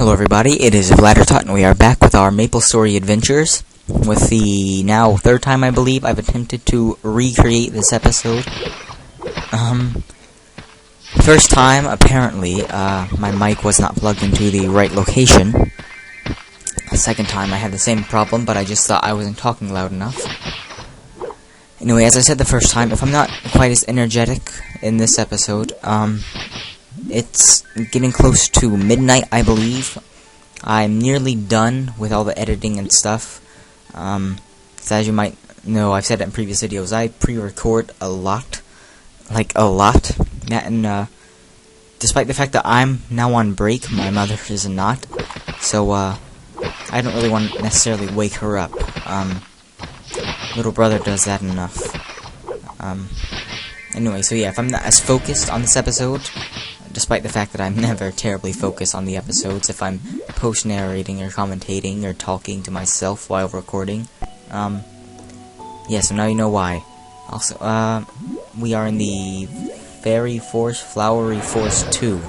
Hello everybody, it is VladerTot, and we are back with our MapleStory adventures, with the now third time I believe I've attempted to recreate this episode. First time, apparently, my mic was not plugged into the right location. The second time I had the same problem, but I just thought I wasn't talking loud enough. Anyway, as I said the first time, if I'm not quite as energetic in this episode, it's getting close to midnight, I believe. I'm nearly done with all the editing and stuff. So as you might know, I've said it in previous videos, I pre-record a lot. Like, a lot. And, despite the fact that I'm now on break, my mother is not. So, I don't really want to necessarily wake her up. Little brother does that enough. Anyway, so yeah, if I'm not as focused on this episode, despite the fact that I'm never terribly focused on the episodes, if I'm post-narrating or commentating or talking to myself while recording, yeah, so now you know why. Also, we are in the Fairy Forest, Flowery Forest 2.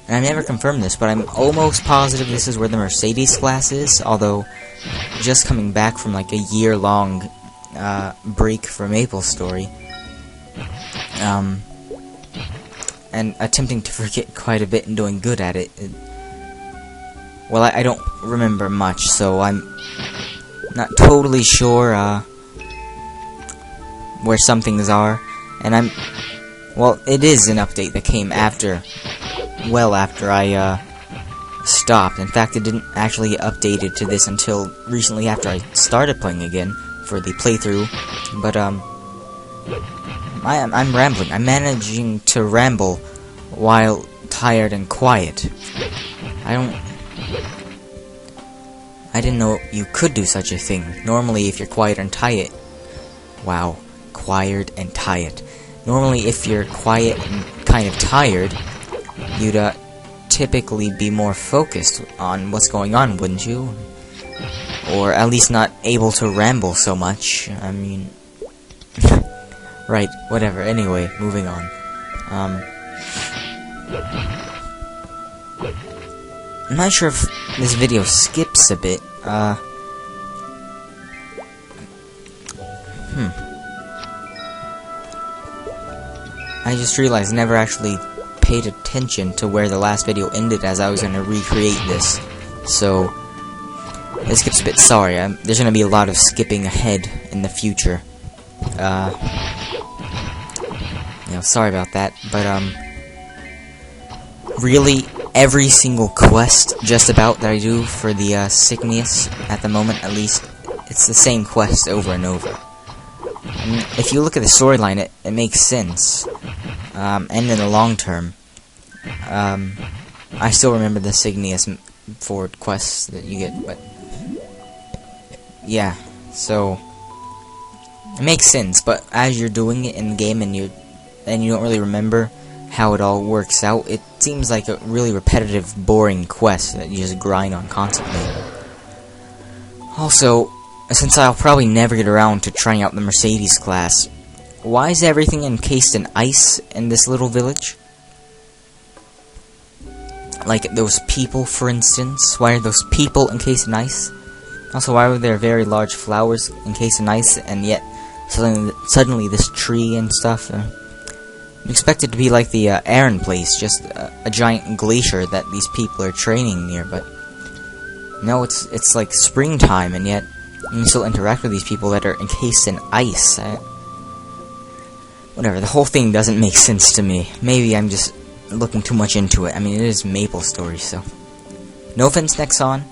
And I've never confirmed this, but I'm almost positive this is where the Mercedes class is, although just coming back from like a year-long break for MapleStory, and attempting to forget quite a bit and doing good at it. Well, I don't remember much, so I'm not totally sure where some things are, and well, it is an update that came after, well after I stopped. In fact, it didn't actually get updated to this until recently after I started playing again for the playthrough, but I'm rambling. I'm managing to ramble while tired and quiet. I didn't know you could do such a thing. Normally, if you're quiet and tired... Wow. Quiet and tired. Normally, if you're quiet and kind of tired, you'd, typically be more focused on what's going on, wouldn't you? Or at least not able to ramble so much. I mean... Right, whatever. Anyway, moving on. I'm not sure if this video skips a bit. I just realized I never actually paid attention to where the last video ended as I was going to recreate this. So, it skips a bit. Sorry, there's going to be a lot of skipping ahead in the future. Sorry about that, but, really, every single quest, just about, that I do for the, Signius, at the moment, at least, it's the same quest over and over. And if you look at the storyline, it makes sense, and in the long term, I still remember the Signius for quests that you get, but, yeah, so, it makes sense, but as you're doing it in the game and you don't really remember how it all works out, it seems like a really repetitive, boring quest that you just grind on constantly. Also, since I'll probably never get around to trying out the Mercedes class, why is everything encased in ice in this little village? Like those people, for instance. Why are those people encased in ice? Also, why were there very large flowers encased in ice, and yet suddenly this tree and stuff? I'm expected to be like the Aaron place, just a giant glacier that these people are training near, but no, it's like springtime, and yet you can still interact with these people that are encased in ice. Whatever, the whole thing doesn't make sense to me. Maybe I'm just looking too much into it. I mean, it is MapleStory, so... No offense, Nexon.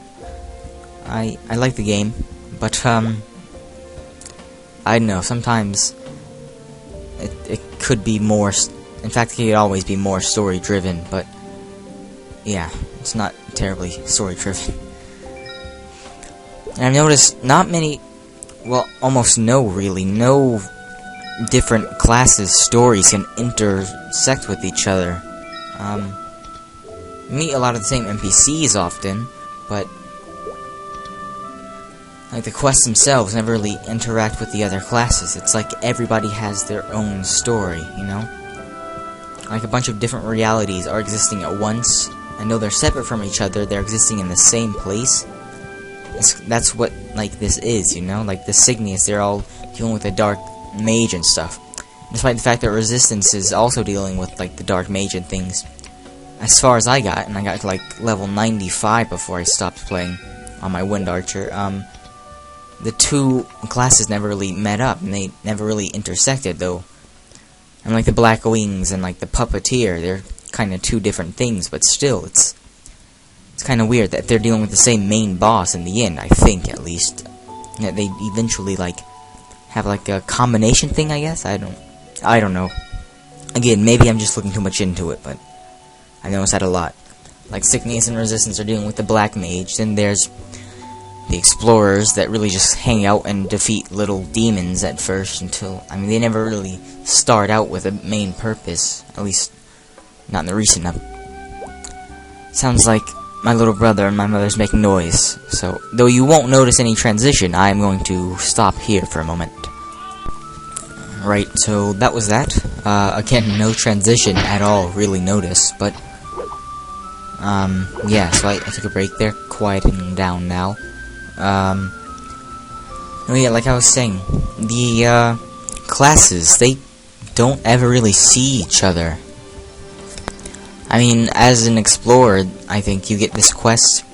I like the game, but, I don't know, sometimes... It could be more, in fact, it could always be more story-driven, but, yeah, it's not terribly story-driven. And I've noticed not many, well, almost no different classes' stories can intersect with each other. You meet a lot of the same NPCs often, but like, the quests themselves never really interact with the other classes. It's like everybody has their own story, you know? Like, a bunch of different realities are existing at once, And though they're separate from each other, they're existing in the same place. That's what, like, this is, you know? Like, the Signius, they're all dealing with the Dark Mage and stuff. Despite the fact that Resistance is also dealing with, like, the Dark Mage and things. As far as I got, and I got to, like, level 95 before I stopped playing on my Wind Archer, the two classes never really met up, and they never really intersected, though. And, like, the Black Wings and, like, the Puppeteer, they're kind of two different things, but still, it's kind of weird that they're dealing with the same main boss in the end, I think, at least. That they eventually, like, have, like, a combination thing, I guess? I don't know. Again, maybe I'm just looking too much into it, but I noticed that a lot. Like, Signius and Resistance are dealing with the Black Mage, then there's the Explorers that really just hang out and defeat little demons at first until, I mean, they never really start out with a main purpose, at least not in the recent Sounds like my little brother and my mother's making noise, so though you won't notice any transition, I am going to stop here for a moment. Right, so that was that. Again, no transition at all, really notice, but yeah, so I took a break there, quieting down now. Oh yeah, like I was saying, the classes, they don't ever really see each other. I mean, as an explorer, I think you get this quest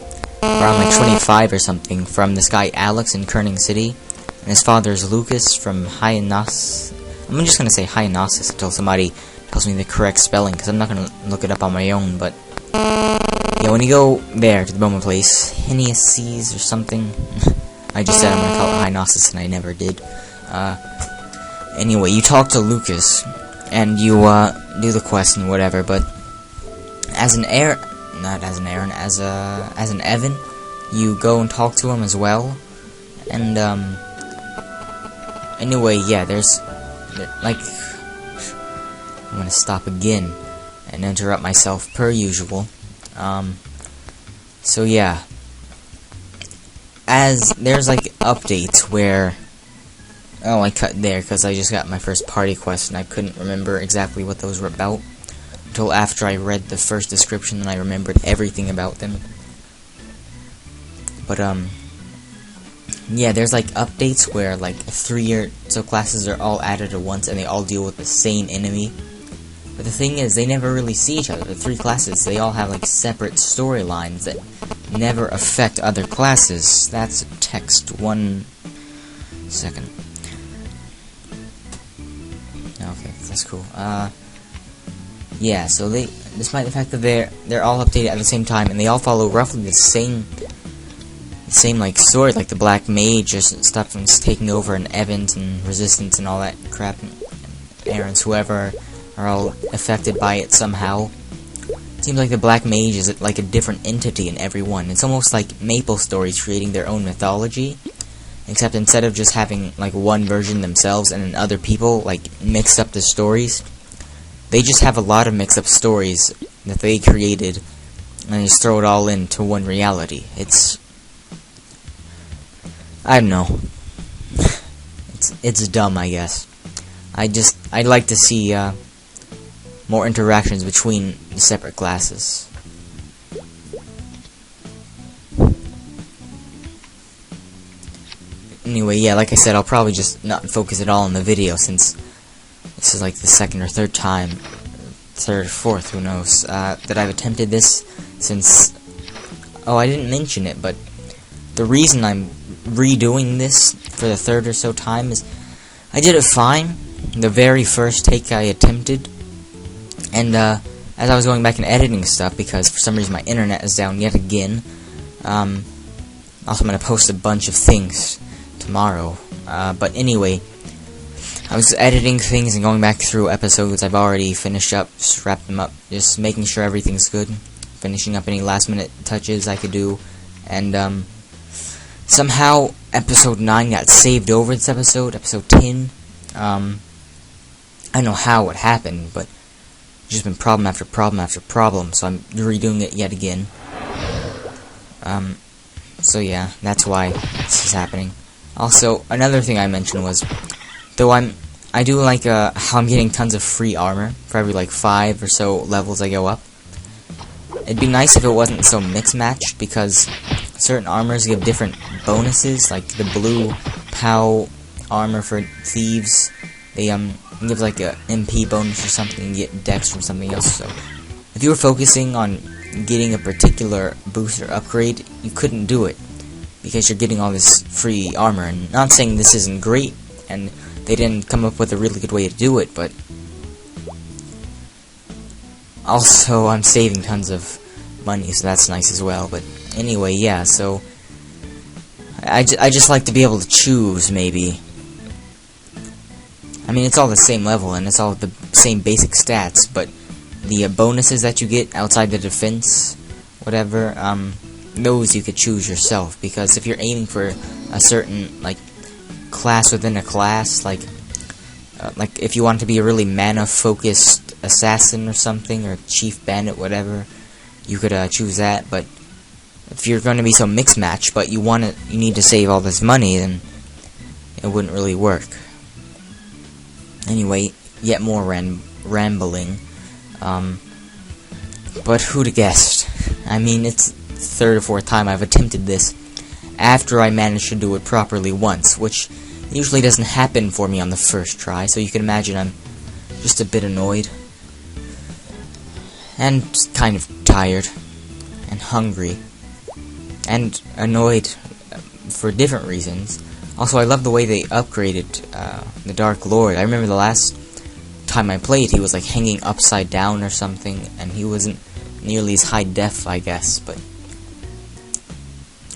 around like 25 or something from this guy Alex in Kerning City, and his father is Lucas from Hyannis. I'm just gonna say Hyannosis until somebody tells me the correct spelling, because I'm not gonna look it up on my own, but yeah, when you go there to the Bowman place, Hyannosis or something, I just said I'm gonna call it Hyannosis and I never did. Anyway, you talk to Lucas, and you do the quest and whatever, but as an Evan, you go and talk to him as well, and anyway, yeah, like, I'm gonna stop again and interrupt myself per usual. So yeah, as there's like updates where, oh, I cut there because I just got my first party quest and I couldn't remember exactly what those were about until after I read the first description and I remembered everything about them. But yeah, there's like updates where like 3 or so classes are all added at once and they all deal with the same enemy. But the thing is, they never really see each other. The 3 classes, they all have like separate storylines that never affect other classes. That's text. 1 second. Okay, that's cool. Yeah, so they, despite the fact that they're all updated at the same time and they all follow roughly the same like story, like the Black Mage or stuff and taking over, and Evans and Resistance and all that crap, and Aaron's, whoever, are all affected by it somehow. It seems like the Black Mage is like a different entity in every one. It's almost like MapleStory creating their own mythology, except instead of just having like one version themselves and then other people like mix up the stories, they just have a lot of mix up stories that they created and just throw it all into one reality. It's, I don't know. It's dumb, I guess. I'd like to see more interactions between the separate classes. Anyway, yeah, like I said, I'll probably just not focus at all on the video since this is like the 2nd or 3rd time, 3rd or 4th, who knows, that I've attempted this since, oh, I didn't mention it, but the reason I'm redoing this for the 3rd or so time is I did it fine the very first take I attempted, and as I was going back and editing stuff, because for some reason my internet is down yet again, also I'm going to post a bunch of things tomorrow, but anyway, I was editing things and going back through episodes I've already finished up, just wrapped them up, just making sure everything's good, finishing up any last minute touches I could do, and somehow episode 9 got saved over this episode 10. I don't know how it happened, but it's just been problem after problem after problem, so I'm redoing it yet again. So yeah, that's why this is happening. Also, another thing I mentioned was, though I do like how I'm getting tons of free armor for every like 5 or so levels I go up. It'd be nice if it wasn't so mix-matched, because certain armors give different bonuses, like the blue POW armor for thieves. They give like a MP bonus or something, and get dex from something else. So if you were focusing on getting a particular boost or upgrade, you couldn't do it, because you're getting all this free armor. And not saying this isn't great, and they didn't come up with a really good way to do it, but also I'm saving tons of money, so that's nice as well. But anyway, yeah, so I just like to be able to choose, maybe. I mean, it's all the same level, and it's all the same basic stats, but the bonuses that you get outside the defense, whatever, those you could choose yourself, because if you're aiming for a certain, like, class within a class, like if you want to be a really mana-focused assassin or something, or chief bandit, whatever, you could choose that. But if you're going to be so mixed-match, but you need to save all this money, then it wouldn't really work. Anyway, yet more rambling. But who'd have guessed? I mean, it's the third or fourth time I've attempted this after I managed to do it properly once, which usually doesn't happen for me on the first try, so you can imagine I'm just a bit annoyed. And kind of tired. And hungry. And annoyed for different reasons. Also, I love the way they upgraded the Dark Lord. I remember the last time I played, he was like hanging upside down or something, and he wasn't nearly as high def, I guess, but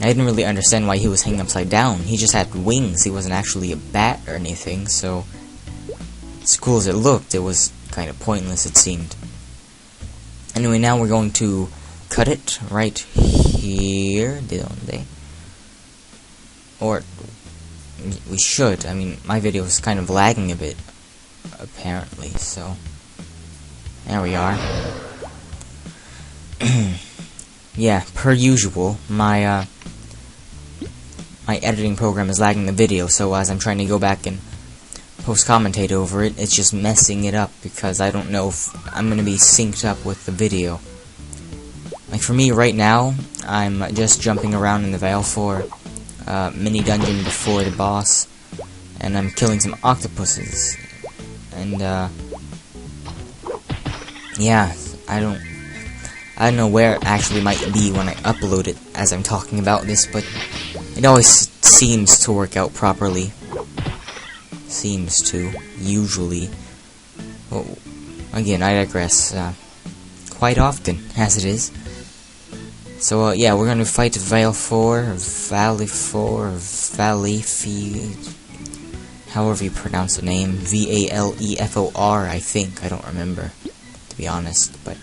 I didn't really understand why he was hanging upside down. He just had wings. He wasn't actually a bat or anything, so as cool as it looked, it was kind of pointless, it seemed. Anyway, now we're going to cut it right here. Or we should. I mean, my video is kind of lagging a bit, apparently, so there we are. Yeah, per usual, my editing program is lagging the video, so as I'm trying to go back and post-commentate over it, it's just messing it up, because I don't know if I'm going to be synced up with the video. Like, for me right now, I'm just jumping around in the Vale 4 mini dungeon before the boss, and I'm killing some octopuses. And, yeah, I don't know where it actually might be when I upload it as I'm talking about this, but it always seems to work out properly. Seems to, usually. Well, again, I digress, quite often, as it is. So, yeah, we're gonna fight Vale 4, or Valley 4, or Valley, however you pronounce the name. V-A-L-E-F-O-R, I think. I don't remember, to be honest, but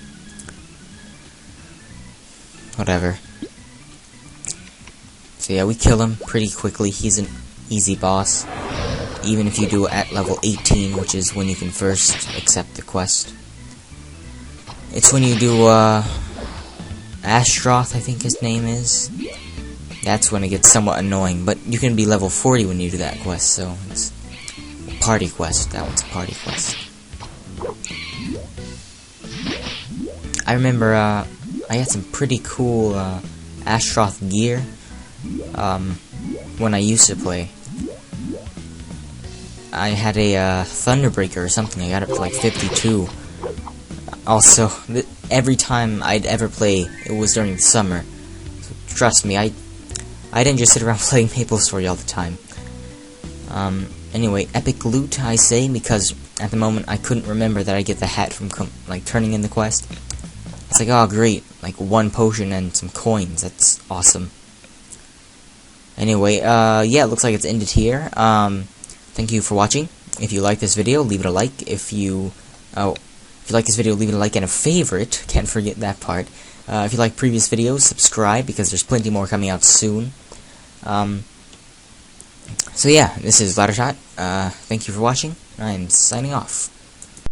whatever. So yeah, we kill him pretty quickly. He's an easy boss, even if you do it at level 18, which is when you can first accept the quest. It's when you do, Ashtroth, I think his name is. That's when it gets somewhat annoying, but you can be level 40 when you do that quest, so it's a party quest. That one's a party quest. I remember, I had some pretty cool, Ashtroth gear, when I used to play. I had a, Thunderbreaker or something. I got it for like 52. Also, every time I'd ever play, it was during the summer. So trust me, I didn't just sit around playing MapleStory all the time. Anyway, epic loot, I say, because at the moment I couldn't remember that I get the hat from like turning in the quest. It's like, oh great, like 1 potion and some coins. That's awesome. Anyway, yeah, it looks like it's ended here. Thank you for watching. If you like this video, leave it a like. If you like this video, leave it a like and a favorite. Can't forget that part. If you like previous videos, subscribe, because there's plenty more coming out soon. So yeah, this is VladerTot. Thank you for watching. I'm signing off.